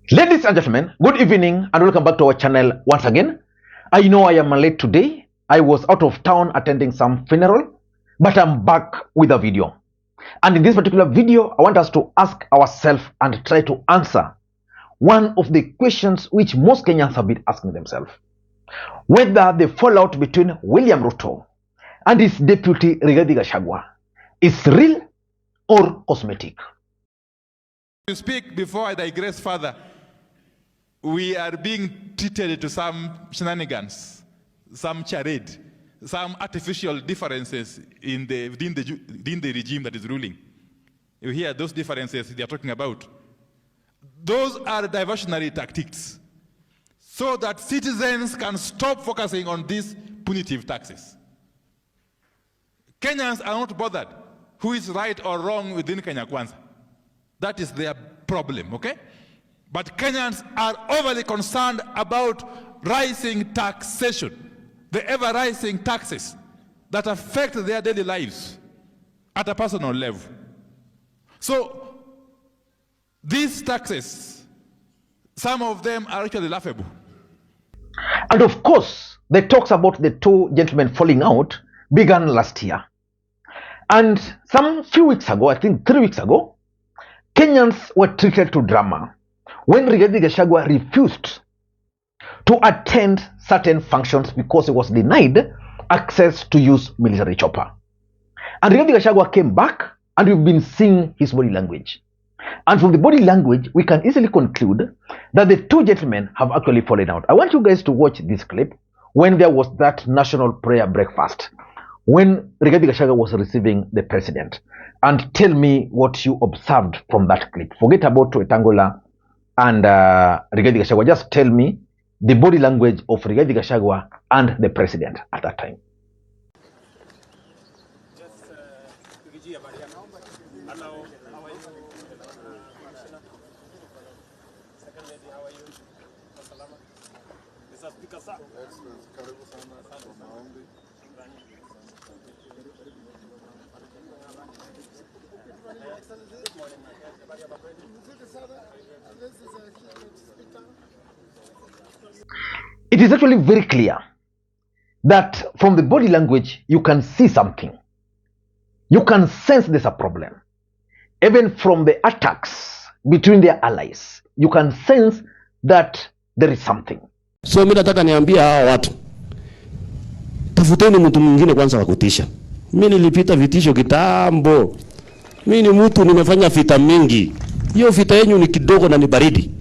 Ladies and gentlemen, good evening and welcome back to our channel once again. I know I am late today. I was out of town attending some funeral, but I'm back with a video. And in this particular video, I want us to ask ourselves and try to answer one of the questions which most Kenyans have been asking themselves. Whether the fallout between William Ruto and his deputy Rigathi Gachagua is real or cosmetic. To speak before I digress further, we are being treated to some shenanigans, some charade, some artificial differences within the regime that is ruling. You hear those differences they are talking about. Those are diversionary tactics, so that citizens can stop focusing on these punitive taxes. Kenyans are not bothered who is right or wrong within Kenya Kwanza. That is their problem, okay? But Kenyans are overly concerned about rising taxation, the ever-rising taxes that affect their daily lives at a personal level. So these taxes, some of them are actually laughable. And of course, the talks about the two gentlemen falling out began last year. And some few weeks ago, I think 3 weeks ago, Kenyans were treated to drama when Rigathi Gachagua refused to attend certain functions because he was denied access to use military chopper. And Rigathi Gachagua came back, and we've been seeing his body language. And from the body language, we can easily conclude that the two gentlemen have actually fallen out. I want you guys to watch this clip when there was that national prayer breakfast, when Rigathi Gachagua was receiving the president, and tell me what you observed from that clip. Forget about Wetangula and Rigathi Gachagua. Just tell me the body language of Rigathi Gachagua and the president at that time. It is actually very clear that from the body language, you can see something. You can sense there's a problem. Even from the attacks between their allies, you can sense that there is something. So mimi nataka niambia hawa watu, tafuteni mtu mwingine kwanza wa kutisha. Mimi nilipita vitisho kitambo. Mimi ni mtu nimefanya vita mingi. Hiyo vita yenu ni kidogo na ni baridi.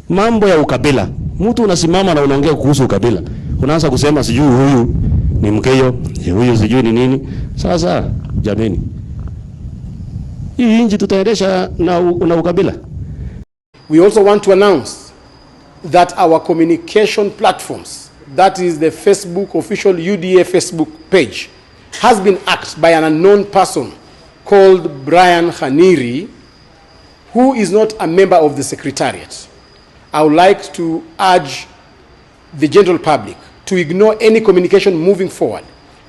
Mambo ya ukabila. Mtu unasimama na unaongea kuhusu ukabila. Unaanza kusema sijui huyu ni Mkeyo, huyu sijui ni nini. Sasa jameni, hii nchi tutaendesha na ukabila. We also want to announce that our communication platforms, that is the Facebook official UDA Facebook page, has been hacked by an unknown person called Brian Khaniri, who is not a member of the Secretariat. I would like to urge the general public to ignore any communication moving forward.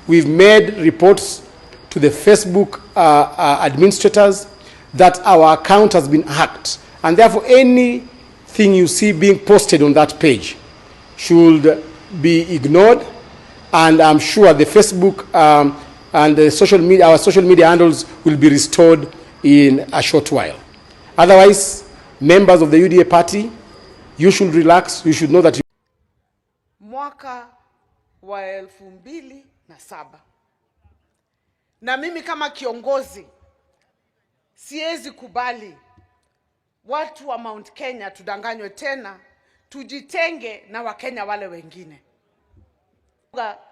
We've made reports to the Facebook administrators that our account has been hacked, and therefore anything you see being posted on that page should be ignored, and I'm sure the Facebook and the social media, our social media handles will be restored in a short while. Otherwise, members of the UDA party, you should relax. You should know that mwaka wa 2007 na mimi kama kiongozi siwezi kubali watu wa Mount Kenya tudanganywe tena, tujitenge na Wakenya wale wengine.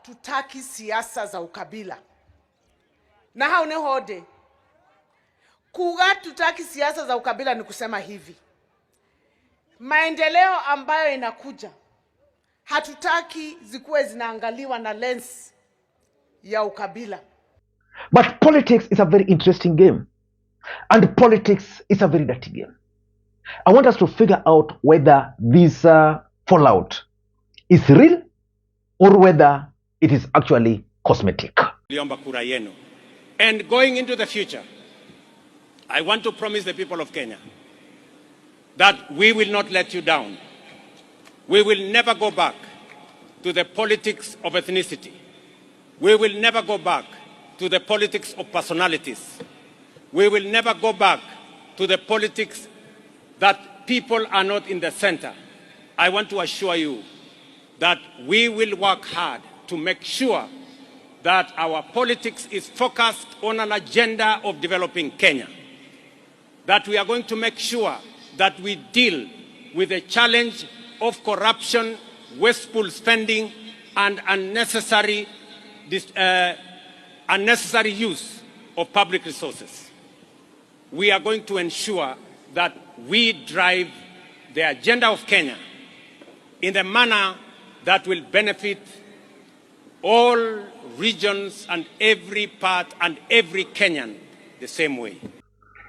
Tutaki siasa za ukabila. Na hao ne hode. Kuga tutaki siasa za ukabila ni kusema hivi. Maendeleo ambayo inakuja, hatutaki zikuwe zinaangaliwa na lens ya ukabila. But politics is a very interesting game. And politics is a very dirty game. I want us to figure out whether this fallout is real or whether it is actually cosmetic. And going into the future, I want to promise the people of Kenya that we will not let you down. We will never go back to the politics of ethnicity. We will never go back to the politics of personalities. We will never go back to the politics that people are not in the center. I want to assure you that we will work hard to make sure that our politics is focused on an agenda of developing Kenya. That we are going to make sure that we deal with the challenge of corruption, wasteful spending, and unnecessary use of public resources. We are going to ensure that we drive the agenda of Kenya in the manner that will benefit all regions and every part and every Kenyan the same way.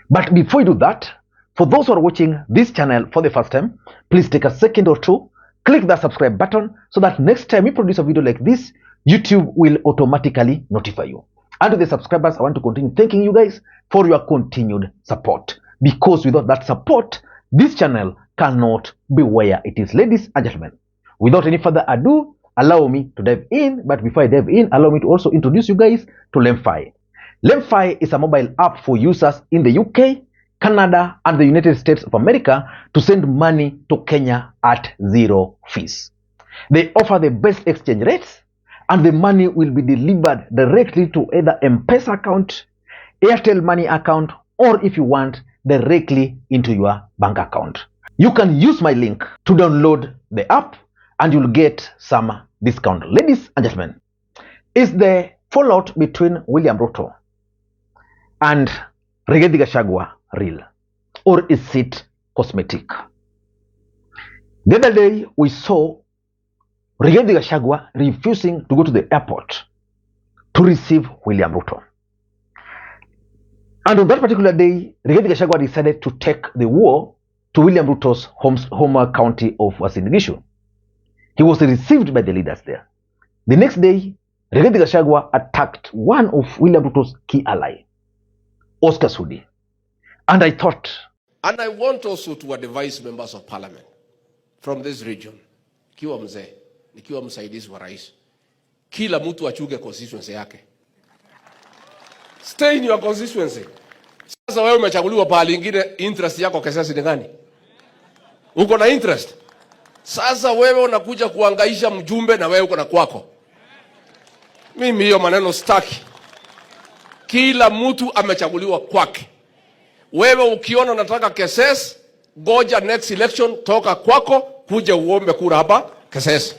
But before you do that, for those who are watching this channel for the first time, please take a second or two, click the subscribe button so that next time we produce a video like this, YouTube will automatically notify you. And to the subscribers, I want to continue thanking you guys for your continued support. Because without that support, this channel cannot be where it is. Ladies and gentlemen, without any further ado, allow me to dive in. But before I dive in, allow me to also introduce you guys to LemFi. LemFi is a mobile app for users in the UK, Canada, and the United States of America to send money to Kenya at zero fees. They offer the best exchange rates, and the money will be delivered directly to either M-Pesa account, Airtel Money account, or if you want, directly into your bank account. You can use my link to download the app and you'll get some discount. Ladies and gentlemen, is the fallout between William Ruto and Rigathi Gachagua real, or is it cosmetic? The other day we saw Rigathi Gachagua refusing to go to the airport to receive William Ruto. And on that particular day, Rigathi Gachagua decided to take the war to William Ruto's home county of Uasin Gishu. He was received by the leaders there. The next day, Rigathi Gachagua attacked one of William Ruto's key ally, Oscar Sudi. And I thought, and I want also to advise members of parliament from this region, nikiwa mzee, nikiwa msaidizi wa rais, kila mtu achunge constituency yake. Stay in your constituency. Sasa wewe umechaguliwa pahali ingine, interest yako kesasi ni gani? Uko na interest. Sasa wewe unakuja kuangaisha mjumbe na wewe uko na kwako. Mimi hiyo maneno staki. Kila mtu amechaguliwa kwake. Wewe ukiona unataka keses, goja next election, toka kwako, kuja uombe kura hapa keses.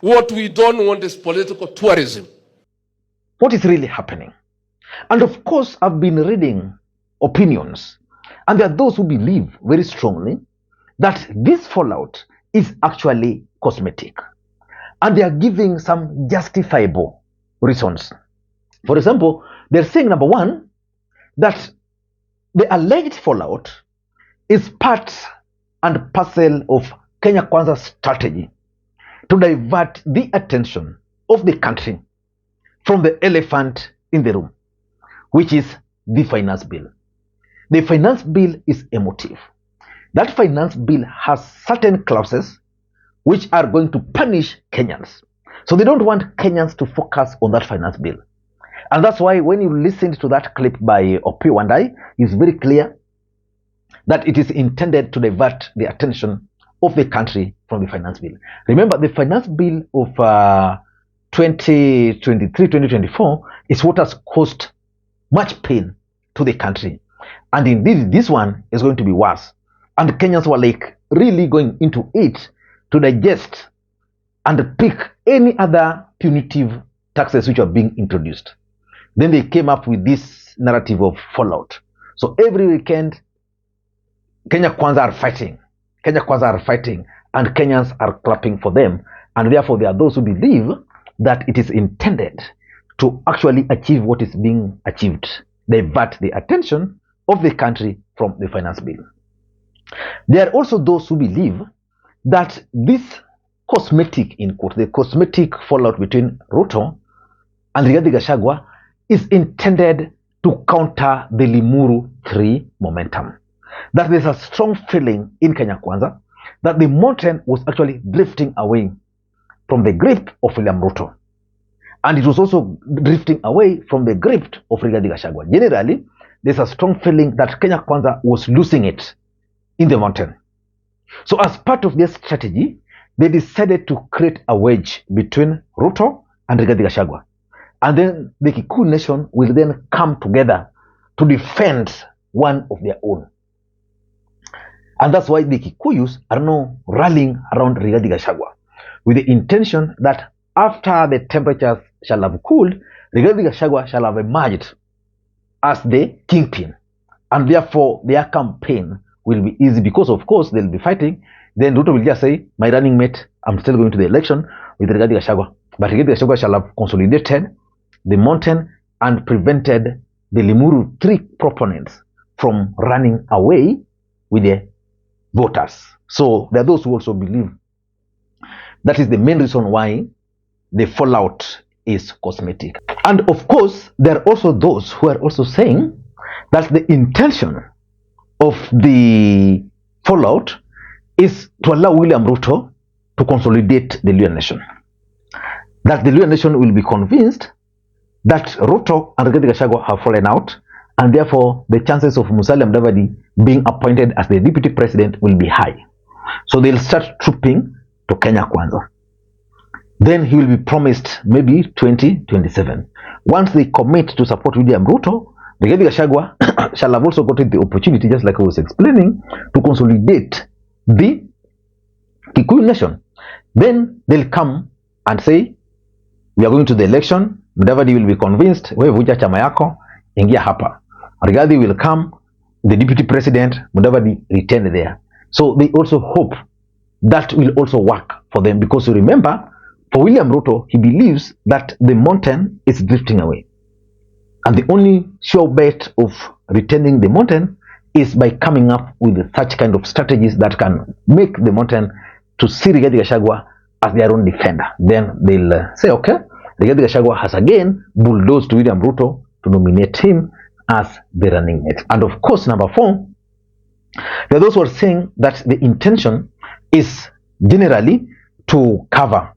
What we don't want is political tourism. what is really happening? And of course, I've been reading opinions, and there are those who believe very strongly that this fallout is actually cosmetic, and they are giving some justifiable reasons. For example, they're saying, number one, that the alleged fallout is part and parcel of Kenya Kwanza's strategy to divert the attention of the country from the elephant in the room, which is the finance bill. The finance bill is emotive. That finance bill has certain clauses which are going to punish Kenyans. So they don't want Kenyans to focus on that finance bill. And that's why when you listened to that clip by Opi Wandai, it's very clear that it is intended to divert the attention of the country from the finance bill. Remember, the finance bill of 2023-2024 is what has caused much pain to the country. And indeed, this one is going to be worse. And Kenyans were like really going into it to digest and pick any other punitive taxes which are being introduced. Then they came up with this narrative of fallout. So every weekend, Kenya Kwanza are fighting. Kenya Kwanza are fighting, and Kenyans are clapping for them. And therefore, there are those who believe that it is intended to actually achieve what is being achieved, divert the attention of the country from the finance bill. There are also those who believe that this cosmetic, in quote, the cosmetic fallout between Ruto and Rigathi Gachagua is intended to counter the Limuru 3 momentum. that there's a strong feeling in Kenya Kwanza that the mountain was actually drifting away from the grip of William Ruto. And it was also drifting away from the grip of Rigathi Gachagua. Generally, there's a strong feeling that Kenya Kwanza was losing it in the mountain. So as part of their strategy, they decided to create a wedge between Ruto and Rigathi Gachagua. And then the Kikuyu nation will then come together to defend one of their own. And that's why the Kikuyus are now rallying around Rigathi Gachagua with the intention that after the temperatures shall have cooled, Rigathi Gachagua shall have emerged as the kingpin. And therefore, their campaign will be easy because, of course, they'll be fighting. Then Ruto will just say, my running mate, I'm still going to the election with Rigathi Gachagua. But Rigathi Gachagua shall have consolidated the mountain and prevented the Limuru 3 proponents from running away with the voters. So there are those who also believe that is the main reason why the fallout is cosmetic. And of course, there are also those who are also saying that the intention of the fallout is to allow William Ruto to consolidate the Luhya nation. That the Luhya nation will be convinced that Ruto and Rigathi Gachagua have fallen out, and therefore the chances of Musalia Mudavadi being appointed as the deputy president will be high. So they'll start trooping to Kenya Kwanza. Then he will be promised maybe 2027. Once they commit to support William Ruto, Rigathi Gachagua shall have also gotten the opportunity, just like I was explaining, to consolidate the Kikuyu nation. Then they'll come and say, we are going to the election. Mudavadi will be convinced, wewe vuja chama yako, ingia hapa. Rigathi will come, the deputy president, Mudavadi retained there. So they also hope that will also work for them, because you remember, for William Ruto, he believes that the mountain is drifting away. And the only sure bet of retaining the mountain is by coming up with such kind of strategies that can make the mountain to see Rigathi Gachagua as their own defender. Then they'll say, okay, Rigathi Gachagua has again bulldozed William Ruto to nominate him as the running mate. And of course, number 4, there are those who are saying that the intention is generally to cover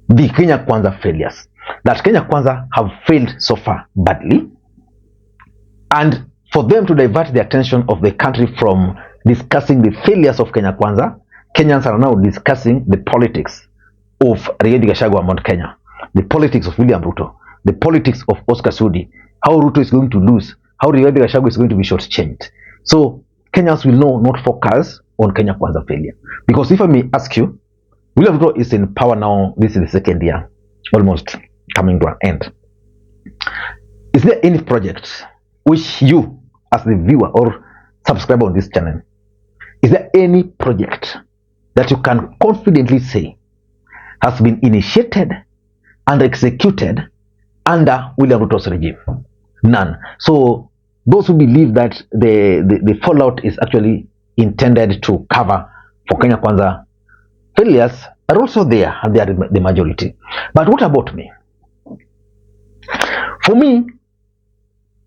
the Kenya Kwanza failures. That Kenya Kwanza have failed so far badly, and for them to divert the attention of the country from discussing the failures of Kenya Kwanza, Kenyans are now discussing the politics of Rigathi Gachagua Mount Kenya, the politics of William Ruto, the politics of Oscar Sudi, how Ruto is going to lose, how Rigathi Gachagua is going to be shortchanged. So Kenyans will now not focus on Kenya Kwanza failure. Because if I may ask you, William Ruto is in power now, this is the second year, almost coming to an end. Is there any project which you, as the viewer or subscriber on this channel, is there any project that you can confidently say has been initiated and executed under William Ruto's regime? None. So those who believe that the fallout is actually intended to cover for Kenya Kwanza failures are also there, and they are the majority. But what about me? For me,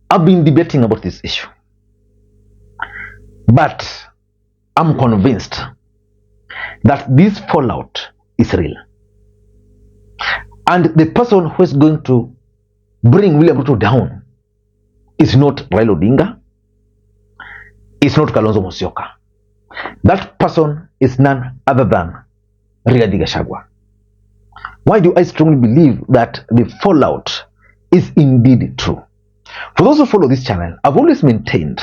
I've been debating about this issue, but I'm convinced that this fallout is real. And the person who is going to bring William Ruto down is not Raila Odinga, it's not Kalonzo Musyoka. That person is none other than Rigathi Gachagua. Why do I strongly believe that the fallout is indeed true? For those who follow this channel, I've always maintained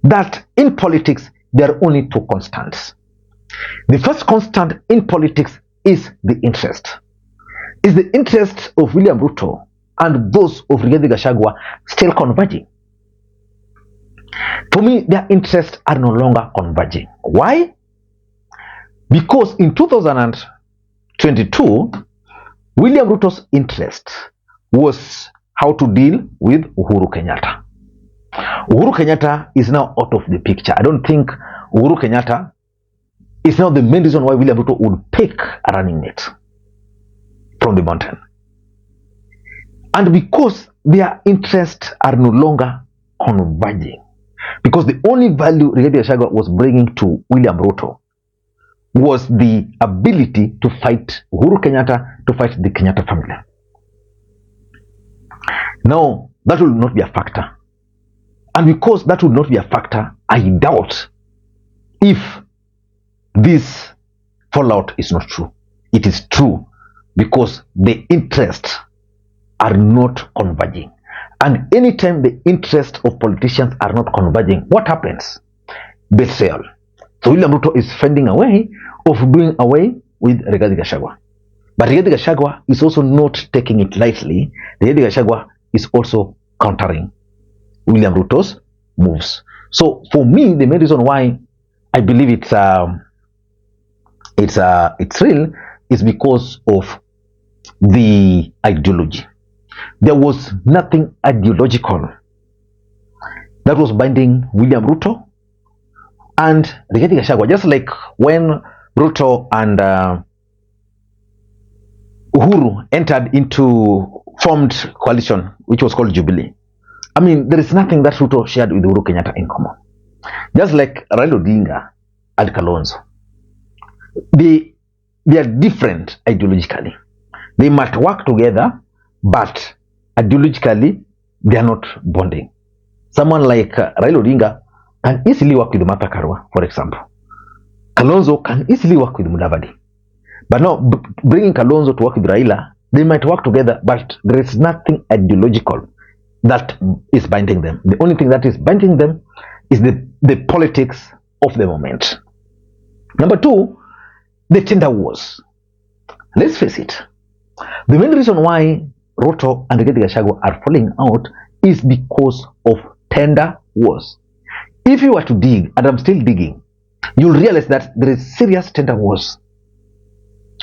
that in politics, there are only 2 constants. The first constant in politics is the interest. Is the interest of William Ruto and those of Rigathi Gachagua still converging? For me, their interests are no longer converging. Why? Because in 2022, William Ruto's interest was how to deal with Uhuru Kenyatta. Uhuru Kenyatta is now out of the picture. I don't think Uhuru Kenyatta is now the main reason why William Ruto would pick a running mate from the mountain. And because their interests are no longer converging, Because the only value Rigathi Gachagua was bringing to William Ruto was the ability to fight Uhuru Kenyatta, to fight the Kenyatta family. Now, that will not be a factor. And because that will not be a factor, I doubt if this fallout is not true. It is true because the interests are not converging. And anytime the interests of politicians are not converging, what happens? Betrayal. So William Ruto is finding a way of doing away with Rigathi Gachagua. But Rigathi Gachagua is also not taking it lightly. Rigathi Gachagua is also countering William Ruto's moves. So for me, the main reason why I believe it's real is because of the ideology. There was nothing ideological that was binding William Ruto and Rigathi Gachagua. Just like when Ruto and Uhuru entered into formed coalition, which was called Jubilee. I mean, there is nothing that Ruto shared with Uhuru Kenyatta in common. Just like Raila Odinga and Kalonzo. They are different ideologically. They might work together, but ideologically, they are not bonding. Someone like Raila Odinga can easily work with Martha Karua, for example. Kalonzo can easily work with Mudavadi. But now, bringing Kalonzo to work with Raila, they might work together, but there is nothing ideological that is binding them. The only thing that is binding them is the politics of the moment. Number two, the tender wars. Let's face it. The main reason why Ruto and Rigathi Gachagua are falling out is because of tender wars. If you were to dig, and I'm still digging, you'll realize that there is serious tender wars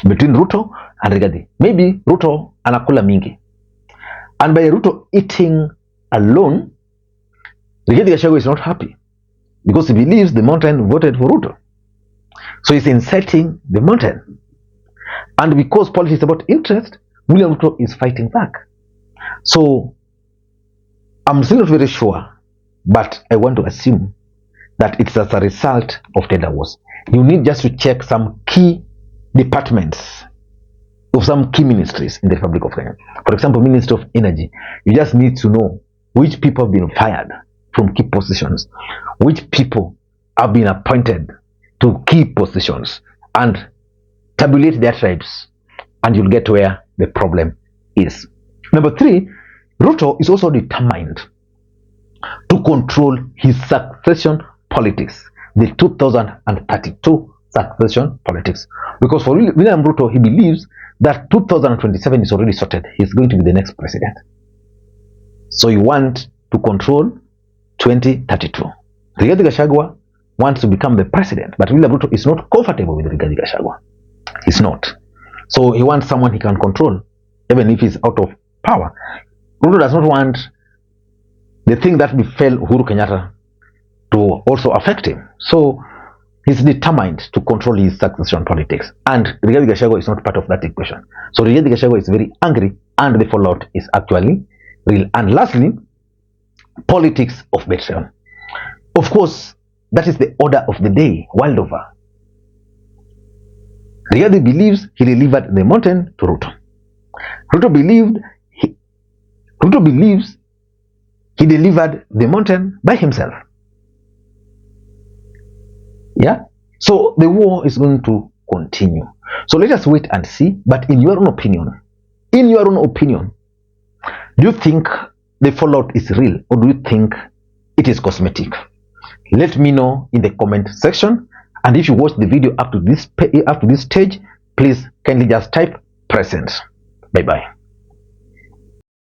between Ruto and Rigathi. Maybe Ruto anakula mingi. And by Ruto eating alone, Rigathi Gachagua is not happy because he believes the mountain voted for Ruto. So he's inciting the mountain. And because politics is about interest, William Ruto is fighting back. So I'm still not very sure, but I want to assume that it's as a result of tender wars. You need just to check some key departments of some key ministries in the Republic of Kenya. For example, Ministry of Energy. You just need to know which people have been fired from key positions, which people have been appointed to key positions, and tabulate their tribes, and you'll get where the problem is. Number three, Ruto is also determined to control his succession politics, the 2032 succession politics. Because for William Ruto, he believes that 2027 is already sorted. He's going to be the next president. So you want to control 2032. Rigathi Gachagua wants to become the president, but William Ruto is not comfortable with Rigathi Gachagua. He's not. So he wants someone he can control, even if he's out of power. Ruto does not want the thing that befell Uhuru Kenyatta to also affect him. So he's determined to control his succession politics. And Rigathi Gachagua is not part of that equation. So Rigathi Gachagua is very angry, and the fallout is actually real. And lastly, politics of betrayal. Of course, that is the order of the day, world over. Rigathi believes he delivered the mountain to Ruto. Ruto believes he delivered the mountain by himself. Yeah? So the war is going to continue. So let us wait and see. But in your own opinion, do you think the fallout is real, or do you think it is cosmetic? Let me know in the comment section. And if you watch the video up to this stage, please kindly just type present. Bye bye.